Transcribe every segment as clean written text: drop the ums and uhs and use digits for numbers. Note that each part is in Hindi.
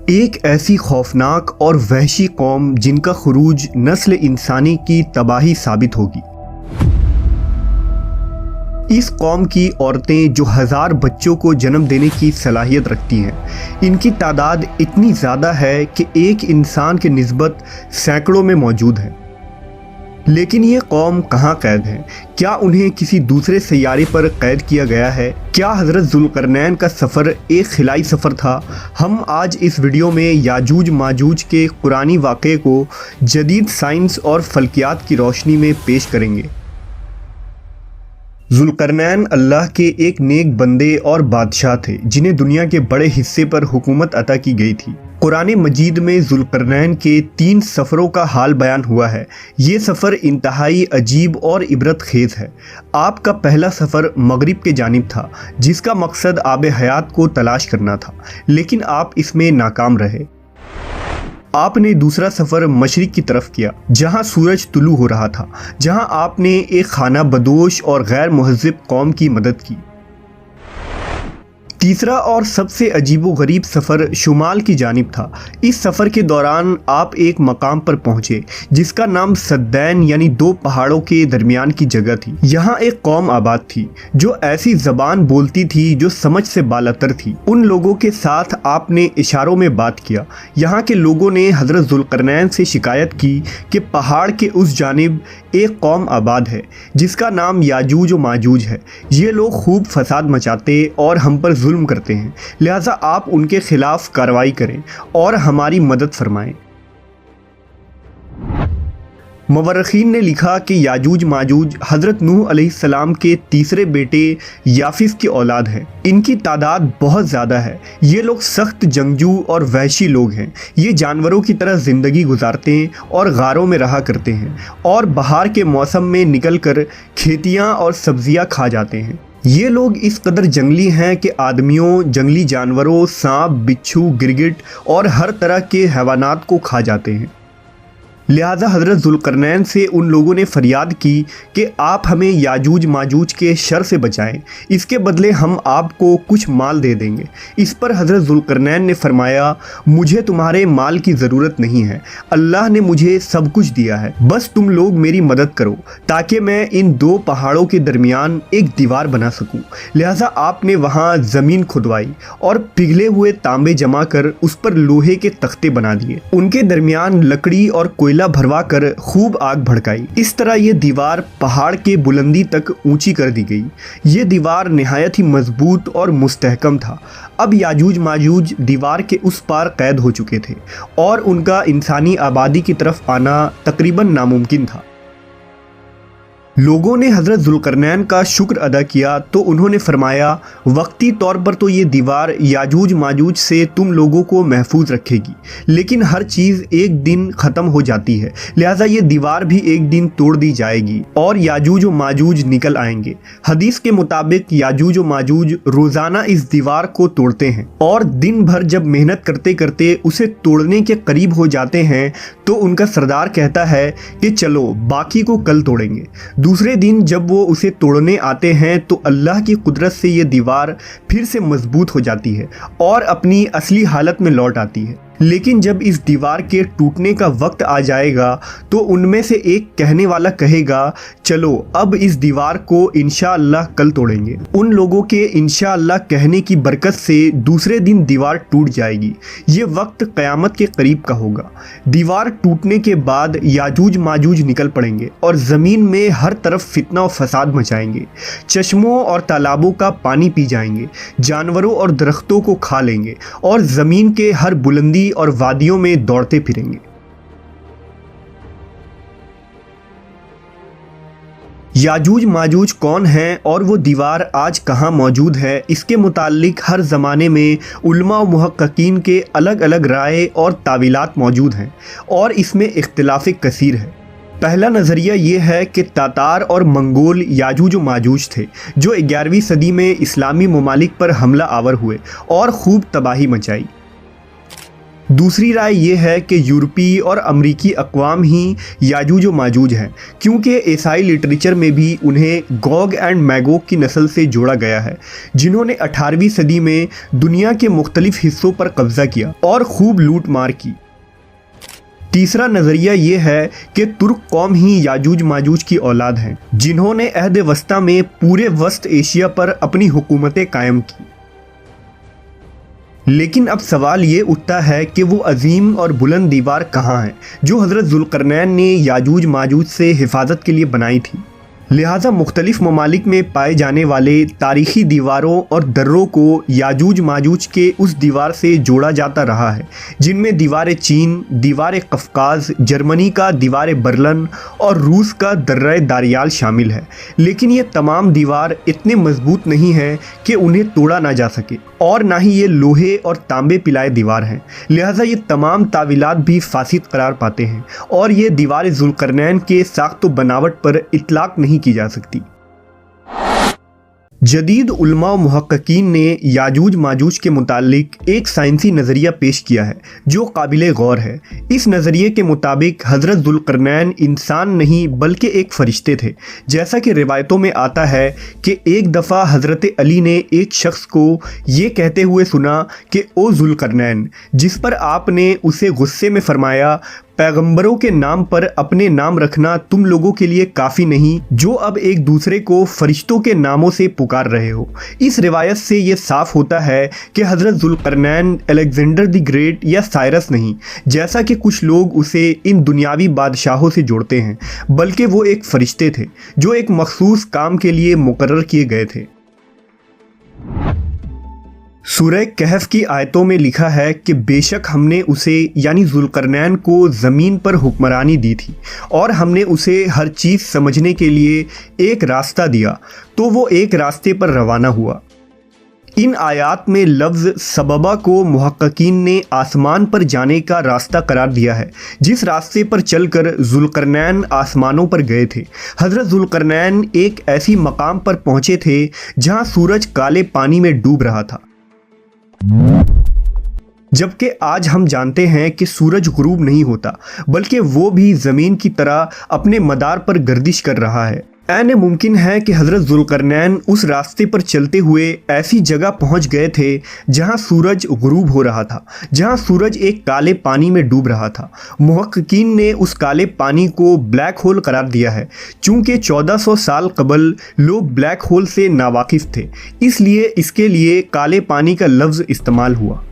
एक ऐसी खौफनाक और वहशी कौम जिनका खुरूज नस्ल इंसानी की तबाही साबित होगी। इस कौम की औरतें जो 1000 बच्चों को जन्म देने की सलाहियत रखती हैं, इनकी तादाद इतनी ज़्यादा है कि एक इंसान के निस्बत सैकड़ों में मौजूद है। लेकिन ये कौम कहाँ कैद है? क्या उन्हें किसी दूसरे सैयारे पर कैद किया गया है? क्या हज़रत ज़ुल्करनैन का सफ़र एक खिलाई सफ़र था? हम आज इस वीडियो में याजूज माजूज के कुरानी वाक़े को जदीद साइंस और फ़ल्कियात की रोशनी में पेश करेंगे। ज़ुल्करनैन अल्लाह के एक नेक बंदे और बादशाह थे जिन्हें दुनिया के बड़े हिस्से पर हुकूमत अता की गई थी। कुरान मजीद में ज़ुल्करनैन के 3 सफ़रों का हाल बयान हुआ है। ये सफ़र इंतहाई अजीब और इबरत खेज़ है। आपका पहला सफ़र मगरिब के जानिब था जिसका मकसद आब हयात को तलाश करना था, लेकिन आप इसमें नाकाम रहे। आपने दूसरा सफ़र मशरिक़ की तरफ किया जहां सूरज तुलू हो रहा था, जहां आपने एक खाना बदोश और गैर मुहज़्ज़िब कौम की मदद की। तीसरा और सबसे अजीबोगरीब सफ़र शुमाल की जानिब था। इस सफ़र के दौरान आप एक मकाम पर पहुँचे जिसका नाम सद्दैन यानी 2 पहाड़ों के दरमियान की जगह थी। यहाँ एक कौम आबाद थी जो ऐसी ज़बान बोलती थी जो समझ से बालातर थी। उन लोगों के साथ आपने इशारों में बात किया। यहाँ के लोगों ने हज़रत ज़ुल्करनैन से शिकायत की कि पहाड़ के उस जानिब एक कौम आबाद है जिसका नाम याजूज व माजूज है। ये लोग खूब फसाद मचाते और हम पर जुल्म करते हैं, लिहाजा आप उनके खिलाफ कार्रवाई करें और हमारी मदद फरमाएं। मवर्रखीन ने लिखा कि याजूज माजूज हज़रत नूह अलैहिस्सलाम के तीसरे बेटे याफिस की औलाद है। इनकी तादाद बहुत ज़्यादा है। ये लोग सख्त जंगजू और वहशी लोग हैं। ये जानवरों की तरह ज़िंदगी गुजारते हैं और गारों में रहा करते हैं और बहार के मौसम में निकल कर खेतियाँ और सब्जियाँ खा जाते हैं। ये लोग इस कदर जंगली हैं कि आदमियों, जंगली जानवरों, सांप, बिच्छू, गिरगिट और हर तरह के हैवानात को खा जाते हैं। लिहाजा हज़रत ज़ुल्करनैन से उन लोगों ने फरियाद की कि आप हमें याजूज माजूज के शर से बचाएं, इसके बदले हम आपको कुछ माल दे देंगे। इस पर हज़रत ज़ुल्करनैन ने फरमाया, मुझे तुम्हारे माल की ज़रूरत नहीं है, अल्लाह ने मुझे सब कुछ दिया है, बस तुम लोग मेरी मदद करो ताकि मैं इन 2 पहाड़ों के दरमियान एक दीवार बना सकूँ। लिहाजा आपने वहाँ ज़मीन खुदवाई और पिघले हुए तांबे जमा कर उस पर लोहे के तख्ते बना दिए। उनके दरमियान लकड़ी और भरवा कर खूब आग भड़काई। इस तरह ये दीवार पहाड़ के बुलंदी तक ऊंची कर दी गई। ये दीवार निहायत ही मजबूत और मुस्तहकम था। अब याजूज माजूज दीवार के उस पार कैद हो चुके थे और उनका इंसानी आबादी की तरफ आना तकरीबन नामुमकिन था। लोगों ने हज़रत ज़ुल्करनैन का शुक्र अदा किया तो उन्होंने फरमाया, वक्ती तौर पर तो ये दीवार याजूज माजूज से तुम लोगों को महफूज रखेगी, लेकिन हर चीज़ एक दिन ख़त्म हो जाती है, लिहाजा ये दीवार भी एक दिन तोड़ दी जाएगी और याजूज व माजूज निकल आएंगे। हदीस के मुताबिक याजूज व माजूज रोज़ाना इस दीवार को तोड़ते हैं और दिन भर जब मेहनत करते करते उसे तोड़ने के करीब हो जाते हैं तो उनका सरदार कहता है कि चलो बाकी को कल तोड़ेंगे। दूसरे दिन जब वो उसे तोड़ने आते हैं तो अल्लाह की कुदरत से ये दीवार फिर से मजबूत हो जाती है और अपनी असली हालत में लौट आती है। लेकिन जब इस दीवार के टूटने का वक्त आ जाएगा तो उनमें से एक कहने वाला कहेगा, चलो अब इस दीवार को इंशाअल्लाह कल तोड़ेंगे। उन लोगों के इंशाअल्लाह कहने की बरकत से दूसरे दिन दीवार टूट जाएगी। ये वक्त क़यामत के करीब का होगा। दीवार टूटने के बाद याजूज माजूज निकल पड़ेंगे और ज़मीन में हर तरफ फितना और फसाद मचाएंगे। चश्मों और तालाबों का पानी पी जाएंगे, जानवरों और दरख्तों को खा लेंगे और ज़मीन के हर बुलंदी और वादियों में दौड़ते फिरेंगे। याजूज माजूज कौन हैं और वो दीवार आज कहाँ मौजूद है, इसके मुताल्लिक हर ज़माने में उलमा व मुहक्किकीन के अलग अलग राय और तावीलात मौजूद हैं और इसमें इख्तिलाफ़ कसीर है। पहला नज़रिया ये है कि तातार और मंगोल याजूज व माजूज थे जो 11वीं सदी में इस्लामी ममालिक पर हमला आवर हुए और खूब तबाही मचाई। दूसरी राय ये है कि यूरोपीय और अमरीकी अक़वाम ही याजूज व माजूज हैं, क्योंकि ईसाई लिटरेचर में भी उन्हें गोग एंड मैगोग की नस्ल से जोड़ा गया है, जिन्होंने 18वीं सदी में दुनिया के मुख्तलिफ हिस्सों पर कब्जा किया और खूब लूट मार की। तीसरा नज़रिया ये है कि तुर्क कौम ही याजूज माजूज की औलाद हैं, जिन्होंने अहद वस्ता में पूरे वस्त एशिया पर अपनी हुकूमतें कायम की। लेकिन अब सवाल ये उठता है कि वो अजीम और बुलंद दीवार कहाँ है जो हज़रत ज़ुल्करनैन ने याजूज माजूज से हिफाजत के लिए बनाई थी। लिहाजा मुख्तलिफ ममालिक में पाए जाने वाले तारीख़ी दीवारों और दर्रों को याजूज माजूज के उस दीवार से जोड़ा जाता रहा है, जिनमें दीवार चीन, दीवार कफ़काज़, जर्मनी का दीवार बर्लिन और रूस का दर्रा दारियाल शामिल है। लेकिन ये तमाम दीवार इतने मजबूत नहीं हैं कि उन्हें तोड़ा ना जा सके, और ना ही ये लोहे और तांबे पिलाए दीवार हैं। लिहाजा ये तमाम तावीलात भी फासिद करार पाते हैं और ये दीवार ज़ुल्करनैन के साख्त व बनावट पर इतलाक़ नहीं की जा सकती। जदीद उलमा व मुहक्किकीन ने याजूज माजूज के मुतालिक एक साइंसी नज़रिया पेश किया है जो काबिल गौर है। इस नज़रिए के मुताबिक हज़रत ज़ुल्करनैन इंसान नहीं बल्कि एक फ़रिश्ते थे। जैसा कि रिवायतों में आता है कि एक दफ़ा हज़रत अली ने एक शख्स को ये कहते हुए सुना कि ओ ज़ुल्करनैन, जिस पर आपने उसे गुस्से में फ़रमाया, पैगंबरों के नाम पर अपने नाम रखना तुम लोगों के लिए काफ़ी नहीं, जो अब एक दूसरे को फरिश्तों के नामों से पुकार रहे हो। इस रिवायत से ये साफ होता है कि हज़रत ज़ुल्करनैन अलेक्जेंडर द ग्रेट या साइरस नहीं, जैसा कि कुछ लोग उसे इन दुनियावी बादशाहों से जोड़ते हैं, बल्कि वो एक फ़रिश्ते थे जो एक मखसूस काम के लिए मुकर्रर किए गए थे। सूरह कहफ की आयतों में लिखा है कि बेशक हमने उसे यानी ज़ुल्करनैन को ज़मीन पर हुक्मरानी दी थी और हमने उसे हर चीज़ समझने के लिए एक रास्ता दिया, तो वो एक रास्ते पर रवाना हुआ। इन आयात में लफ्ज़ सबबा को मुहक्किकीन ने आसमान पर जाने का रास्ता करार दिया है, जिस रास्ते पर चलकर ज़ुल्करनैन आसमानों पर गए थे। हज़रत ज़ुल्करनैन एक ऐसी मकाम पर पहुँचे थे जहाँ सूरज काले पानी में डूब रहा था, जबकि आज हम जानते हैं कि सूरज गुरूब नहीं होता, बल्कि वो भी ज़मीन की तरह अपने मदार पर गर्दिश कर रहा है। ऐन मुमकिन है कि हज़रत ज़ुल्करनैन उस रास्ते पर चलते हुए ऐसी जगह पहुंच गए थे जहां सूरज गुरूब हो रहा था, जहां सूरज एक काले पानी में डूब रहा था। मुहक्किकीन ने उस काले पानी को ब्लैक होल करार दिया है, चूँकि 1400 साल कबल लोग ब्लैक होल से नावाकिफ़ थे, इसलिए इसके लिए काले पानी का लफ्ज़ इस्तेमाल हुआ।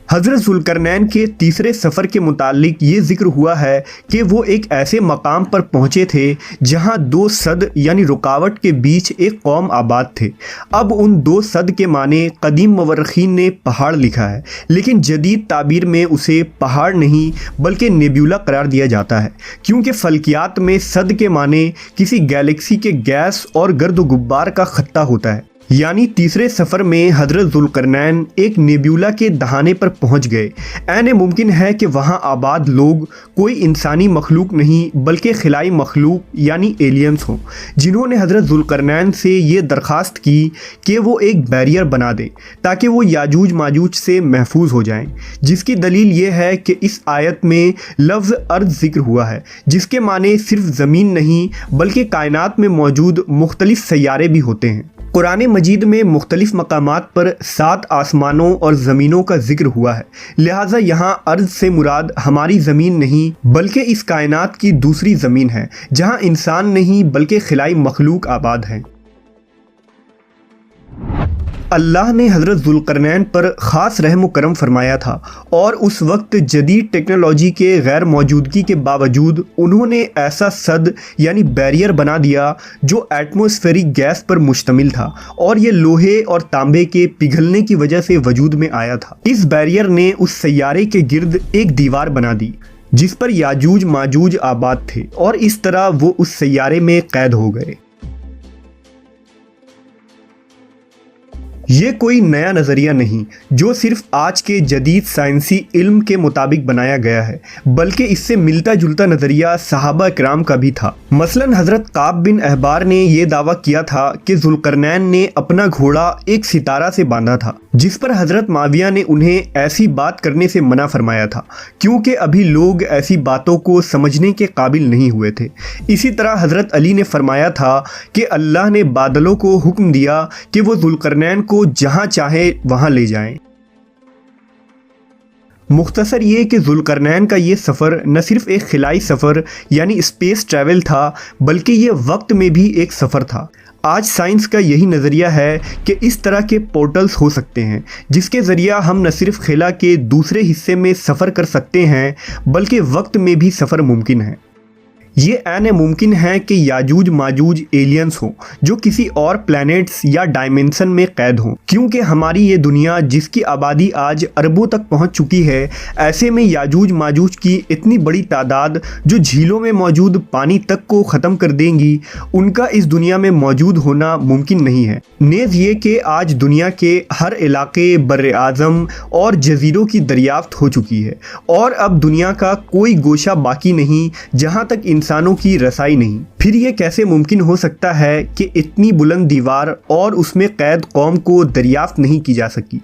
हज़रत ज़ुल्करनैन के तीसरे सफ़र के मुतालिक ये ज़िक्र हुआ है कि वो एक ऐसे मकाम पर पहुँचे थे जहाँ 2 सद यानी रुकावट के बीच एक कौम आबाद थे। अब उन 2 सद के माने कदीम मवर्रखीन ने पहाड़ लिखा है, लेकिन जदीद ताबीर में उसे पहाड़ नहीं बल्कि नेब्यूला करार दिया जाता है, क्योंकि फ़ल्कियात में सद के माने किसी गैलेक्सी के गैस और गर्द गुब्बार का खत्ता होता है। यानी तीसरे सफ़र में हज़रत ज़ुल्करनैन एक नेब्यूला के दहाने पर पहुंच गए। ऐन मुमकिन है कि वहां आबाद लोग कोई इंसानी मखलूक नहीं बल्कि खिलाई मखलूक यानी एलियंस हों, जिन्होंने हज़रत ज़ुल्करनैन से ये दरख्वास्त की कि वो एक बैरियर बना दें ताकि वो याजूज माजूज से महफूज हो जाएं। जिसकी दलील ये है कि इस आयत में लफ्ज़ अर्ज़ ज़िक्र हुआ है, जिसके माने सिर्फ ज़मीन नहीं बल्कि कायनात में मौजूद मुख्तलिफ सैयारे भी होते हैं। कुरान मजीद में मुख्तलिफ मकामात पर 7 आसमानों और ज़मीनों का जिक्र हुआ है, लिहाजा यहाँ अर्ज़ से मुराद हमारी ज़मीन नहीं बल्कि इस कायनात की दूसरी ज़मीन है, जहाँ इंसान नहीं बल्कि खिलाई मखलूक आबाद हैं। अल्लाह ने हज़रत ज़ुल्करनैन पर ख़ास रहम व करम फरमाया था और उस वक्त जदीद टेक्नोलॉजी के गैर मौजूदगी के बावजूद उन्होंने ऐसा सद यानी बैरियर बना दिया जो एटमॉस्फेरिक गैस पर मुश्तमिल था और ये लोहे और तांबे के पिघलने की वजह से वजूद में आया था। इस बैरियर ने उस सैयारे के गिर्द एक दीवार बना दी जिस पर याजूज माजूज आबाद थे और इस तरह वो उस सैयारे में कैद हो गए। ये कोई नया नज़रिया नहीं जो सिर्फ आज के जदीद साइंसी इल्म के मुताबिक बनाया गया है, बल्कि इससे मिलता जुलता नज़रिया सहाबा किराम का भी था। मसलन हज़रत काब बिन अहबार ने यह दावा किया था कि जुल्करनैन ने अपना घोड़ा एक सितारा से बांधा था, जिस पर हज़रत माविया ने उन्हें ऐसी बात करने से मना फरमाया था, क्योंकि अभी लोग ऐसी बातों को समझने के काबिल नहीं हुए थे। इसी तरह हज़रत अली ने फरमाया था कि अल्लाह ने बादलों को हुक्म दिया कि वो जुल्करनैन को जहां चाहे वहां ले जाएं। मुख्तसर ये कि जुल्करनैन का ये सफ़र न सिर्फ एक खिलाई सफ़र यानी स्पेस ट्रैवल था, बल्कि ये वक्त में भी एक सफ़र था। आज साइंस का यही नज़रिया है कि इस तरह के पोर्टल्स हो सकते हैं जिसके ज़रिया हम न सिर्फ खिला के दूसरे हिस्से में सफ़र कर सकते हैं, बल्कि वक्त में भी सफ़र मुमकिन है। ये ऐन मुमकिन है कि याजूज माजूज एलियंस हो जो किसी और प्लैनेट्स या डायमेंशन में कैद हों, क्योंकि हमारी ये दुनिया जिसकी आबादी आज अरबों तक पहुंच चुकी है, ऐसे में याजूज माजूज की इतनी बड़ी तादाद जो झीलों में मौजूद पानी तक को ख़त्म कर देंगी, उनका इस दुनिया में मौजूद होना मुमकिन नहीं है। नेज़ ये कि आज दुनिया के हर इलाके बर्र आज़म और जजीरों की दरियाफ्त हो चुकी है और अब दुनिया का कोई गोशा बाकी नहीं जहाँ तक इंसानों की रसाई नहीं। फिर ये कैसे मुमकिन हो सकता है कि इतनी बुलंद दीवार और उसमें कैद कौम को दरियाफ्त नहीं की जा सकी।